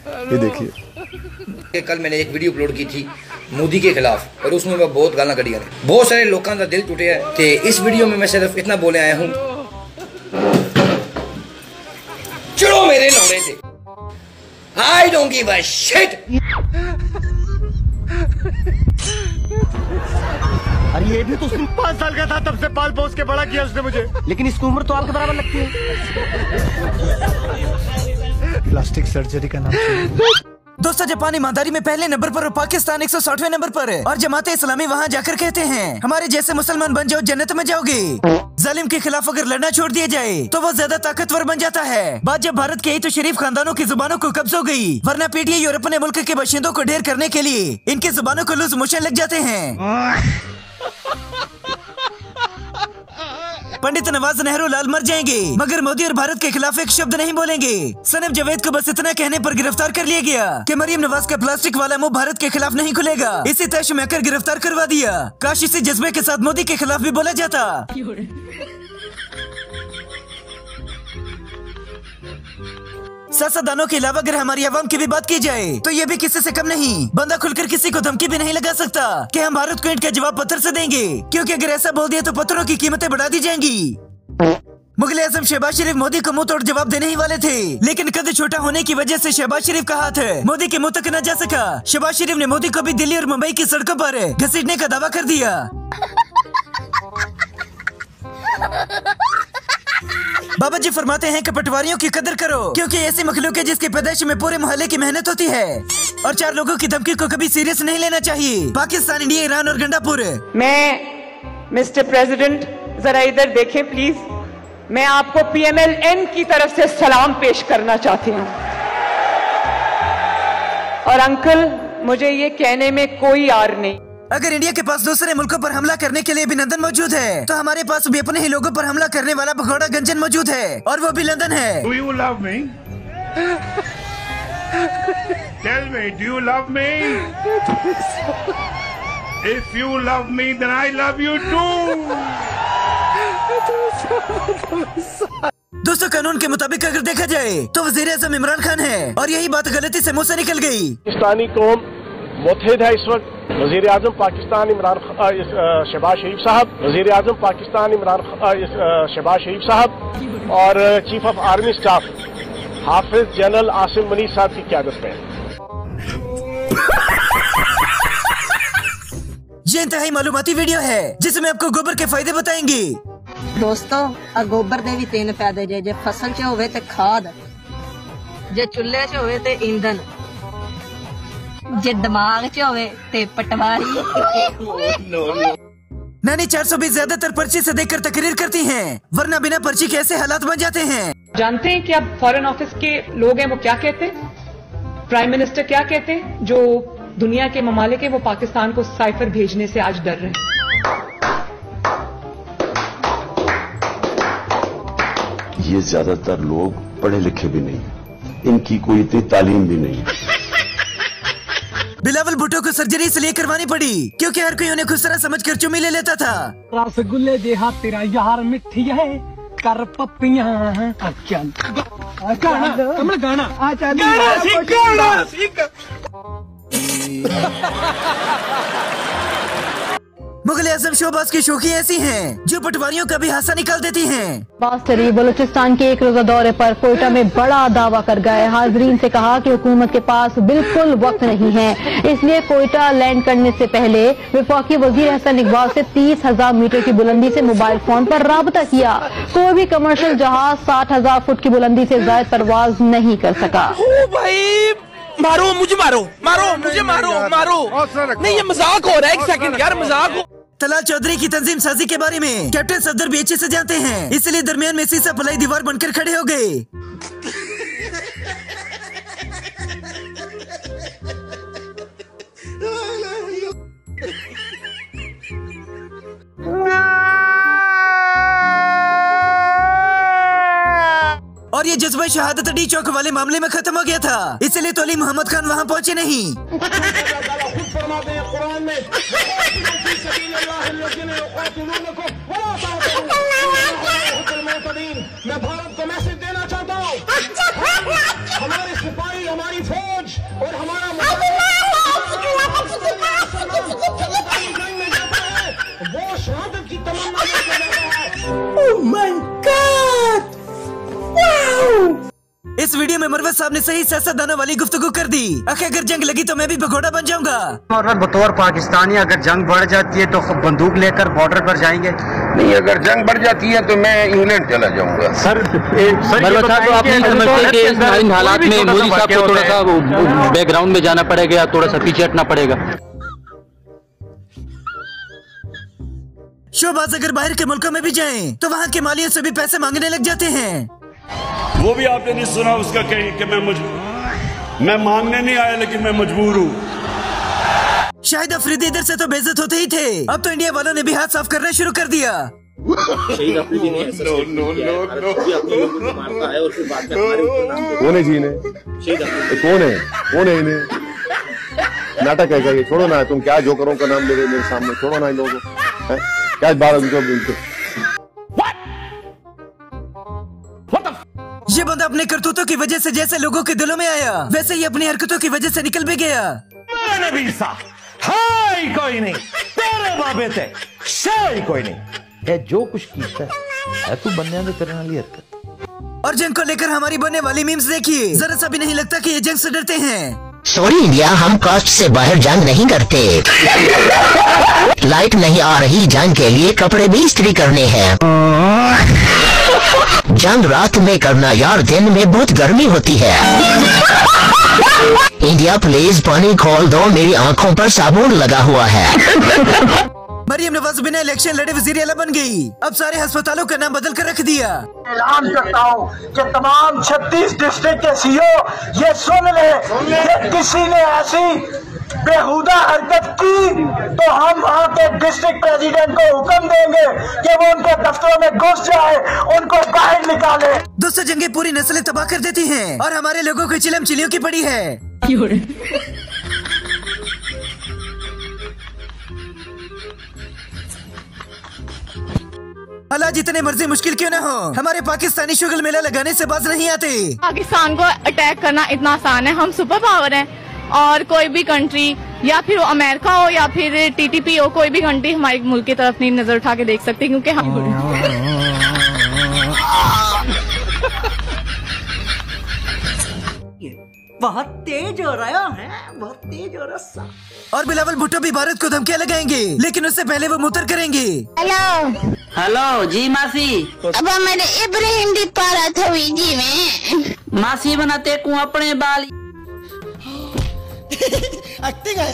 ये देखिए, कल मैंने एक वीडियो अपलोड की थी मोदी के खिलाफ और उसमें मैं बहुत गाना कढ़ी बहुत सारे लोगों का दिल टूटे है। कि इस वीडियो में मैं सिर्फ इतना बोले आया हूँ, चलो मेरे लौड़े थे, I don't give a shit। अरे ये भी तो 5 साल का था तब से पाल पोस के बड़ा किया उसने मुझे, लेकिन इसकी उम्र तो आपके बराबर लगती है। प्लास्टिक सर्जरी का नाम सुनिए। दोस्तों, जापान ईमानदारी में पहले नंबर पर और पाकिस्तान 160वें नंबर पर है। और जमाते इस्लामी वहाँ जाकर कहते हैं हमारे जैसे मुसलमान बन जाओ जन्नत में जाओगे। जालिम के खिलाफ अगर लड़ना छोड़ दिया जाए तो वो ज्यादा ताकतवर बन जाता है। बात जब भारत के आई तो शरीफ खानदानों की जुबानों को कब्ज हो गई, वरना पीटीए यूरोप ने मुल्क के बाशिंदों को ढेर करने के लिए इनकी जुबानों को लूज मोशन लग जाते हैं। पंडित नवाज नेहरू लाल मर जाएंगे मगर मोदी और भारत के खिलाफ एक शब्द नहीं बोलेंगे। सनम जावेद को बस इतना कहने पर गिरफ्तार कर लिया गया कि मरियम नवाज का प्लास्टिक वाला मुंह भारत के खिलाफ नहीं खुलेगा। इसी तय में आकर गिरफ्तार करवा दिया। काश इसी जज्बे के साथ मोदी के खिलाफ भी बोला जाता। सियासतदानों के अलावा अगर हमारी आवाम की भी बात की जाए तो ये भी किसी से कम नहीं। बंदा खुलकर किसी को धमकी भी नहीं लगा सकता कि हम भारत को ईंट का जवाब पत्थर से देंगे, क्योंकि अगर ऐसा बोल दिया तो पत्थरों की कीमतें बढ़ा दी जाएंगी। मुगल आजम शहबाज शरीफ मोदी को मुंह तोड़ जवाब देने ही वाले थे, लेकिन कद छोटा होने की वजह से शहबाज शरीफ का हाथ मोदी के मुंह तक न जा सका। शहबाज शरीफ ने मोदी को भी दिल्ली और मुंबई की सड़कों पर घसीटने का दावा कर दिया। बाबा जी फरमाते हैं कि पटवारियों की कदर करो, क्योंकि ऐसी मखलूक है जिसकी पैदाइश में पूरे मोहल्ले की मेहनत होती है। और 4 लोगों की धमकी को कभी सीरियस नहीं लेना चाहिए। पाकिस्तान, इंडिया, ईरान और गंडापुर। मैं मिस्टर प्रेसिडेंट जरा इधर देखें प्लीज। मैं आपको PMLN की तरफ से सलाम पेश करना चाहती हूँ। और अंकल, मुझे ये कहने में कोई आर नहीं, अगर इंडिया के पास दूसरे मुल्कों पर हमला करने के लिए भी लंदन मौजूद है तो हमारे पास भी अपने ही लोगों पर हमला करने वाला भगोड़ा गंजन मौजूद है, और वो भी लंदन है। Do you love me? Tell me, do you love me? If you love me, then I love you too. दोस्तों, कानून के मुताबिक अगर देखा जाए तो वजीर आजम इमरान खान है, और यही बात गलती से मुंह से निकल गई। पाकिस्तानी कौम मुत्तहिद है इस वक्त। वजीर आजम पाकिस्तान शहबाज शरीफ साहब, वजीर आजम पाकिस्तान शहबाज शरीफ साहब और chief of army staff Hafiz general Asim Munir साहब की क़यादत में। ये इंतहाई मालूमाती वीडियो है जिसमें आपको गोबर के फायदे बताएंगे। दोस्तों, गोबर दे भी 3 फायदे जे फसल च होवे ते खाद, जे चुल्हे च होवे ते ईंधन, जे दिमाग च होवे ते पटवारी। नानी 420 ज्यादातर पर्ची से देखकर तकरीर करती हैं, वरना बिना पर्ची के ऐसे हालात बन जाते हैं। जानते हैं कि अब फॉरेन ऑफिस के लोग हैं वो क्या कहते हैं? प्राइम मिनिस्टर क्या कहते हैं? जो दुनिया के ममालिक है वो पाकिस्तान को साइफर भेजने से आज डर रहे हैं। ये ज्यादातर लोग पढ़े लिखे भी नहीं, इनकी कोई इतनी तालीम भी नहीं। बिलावल भुट्टो को सर्जरी इसलिए करवानी पड़ी क्योंकि हर कोई उन्हें खुसरा समझकर चुम्मी ले लेता था। रसगुल्ले देहा तेरा यार मिठी है कर पत्तियां। गाना सीख। मुगल आजम शहबाज की शौकी ऐसी हैं जो पटवारियों का भी हासा निकाल देती हैं। बास्तरी बलूचिस्तान के 1 रोजा दौरे पर कोयटा में बड़ा दावा कर गए। हाजरीन से कहा कि हुकूमत के पास बिल्कुल वक्त नहीं है, इसलिए कोयटा लैंड करने से पहले वफाकी वजीर हसन इकबाल से 30,000 मीटर की बुलंदी से मोबाइल फोन पर राबता किया। कोई भी कमर्शियल जहाज 60,000 फुट की बुलंदी से ज्यादा परवाज नहीं कर सका। भाई मारो मुझे, मारो मुझे, मारो नहीं, ये मजाक हो रहा है। 1 सेकंड यार, मजाक हो। तलाल चौधरी की तंजीम साजी के बारे में कैप्टन सफदर भी अच्छे से जानते हैं, इसलिए दरमियान में सीसा फलाई दीवार बनकर खड़े हो गए। और ये जज्बा शहादत डी चौक वाले मामले में खत्म हो गया था, इसलिए तोली मोहम्मद खान वहाँ पहुँचे नहीं। मैं भारत को मैसेज देना चाहता हूँ, हमारे सिपाही हमारे हमारी फौज और हमारा वो शहादत की तमन्ना है। Oh my God, wow. इस वीडियो में मरवत साहब ने सही सियासतदानों वाली गुफ्तगू कर दी। अगर जंग लगी तो मैं भी भगोड़ा बन जाऊंगा। और बतौर पाकिस्तानी अगर जंग बढ़ जाती है तो बंदूक लेकर बॉर्डर पर जाएंगे? नहीं, अगर जंग बढ़ जाती है तो मैं इंग्लैंड चला जाऊंगा। सर मरवत साहब, तो आप नहीं समझते कि इन हालात में मोदी साहब को थोड़ा सा बैकग्राउंड में जाना पड़ेगा, थोड़ा सा पीछे हटना पड़ेगा? शोबाज अगर बाहर के मुल्कों में भी जाएं तो वहाँ के मालियों से भी पैसे मांगने लग जाते हैं। वो भी आपने नहीं सुना उसका कहीं कि मैं मांगने नहीं आया लेकिन मैं मजबूर हूँ। शाहिद अफरीदी इधर से तो बेइज्जत होते ही थे, अब तो इंडिया वालों ने भी हाथ साफ करना शुरू कर दिया। शहीद अफरीदी ने कौन है जी ने? कौन है इन्हें? नाटक है क्या ये? छोड़ो ना, तुम क्या जोकरों का नाम ले रहे मेरे सामने? छोड़ो ना इन लोगों को, क्या बात उनको। ये बंदा अपने करतूतों की वजह से जैसे लोगों के दिलों में आया, वैसे ही अपनी हरकतों की वजह से निकल भी गया। हाय कोई नहीं, तेरे बाबे थे शाही कोई नहीं। ये जो कुछ कीता है तू बंदे ने करने वाली हरकत। और जंग को लेकर हमारी बनने वाली मीम्स देखिए, जरा सा भी नहीं लगता कि ये जंग से डरते हैं। सॉरी इंडिया, हम कास्ट से बाहर जंग नहीं करते। लाइट नहीं आ रही, जंग के लिए कपड़े भी इस्त्री करने हैं। जंग रात में करना यार, दिन में बहुत गर्मी होती है। इंडिया प्लीज पानी खोल दो, मेरी आंखों पर साबुन लगा हुआ है। मरियम नवाज बिना इलेक्शन लड़े वजीर आला बन गई, अब सारे अस्पतालों का नाम बदल कर रख दिया। ऐलान करता हूँ कि तमाम 36 डिस्ट्रिक्ट के सीओ ये सुन ले कि किसी ने ऐसी बेहुदा हरकत की तो हम वहाँ के डिस्ट्रिक्ट प्रेसिडेंट को हुक्म देंगे कि वो उनके दफ्तरों में घुस जाए, उनको बाहर निकाले। दोस्तों, जंगें पूरी नस्लें तबाह कर देती हैं और हमारे लोगों को चिलम चिलियों की पड़ी है। हालात जितने मर्जी मुश्किल क्यों ना हो, हमारे पाकिस्तानी शुगल मेला लगाने से बाज नहीं आते। पाकिस्तान को अटैक करना इतना आसान है, हम सुपर पावर हैं और कोई भी कंट्री, या फिर वो अमेरिका हो या फिर TTP हो, कोई भी कंट्री हमारे मुल्क की तरफ नहीं नजर उठा के देख सकती, क्योंकि हम बहुत तेज हो रहा है, बहुत तेज हो रहा। और बिलावल भुट्टो भी भारत को धमकियां लगाएंगे, लेकिन उससे पहले वो मुतर करेंगे। हेलो जी मासी, अब हमारे इब्राहिम दी पारा थवी जी में मासी बनाते को अपने बाल एक्टिंग है।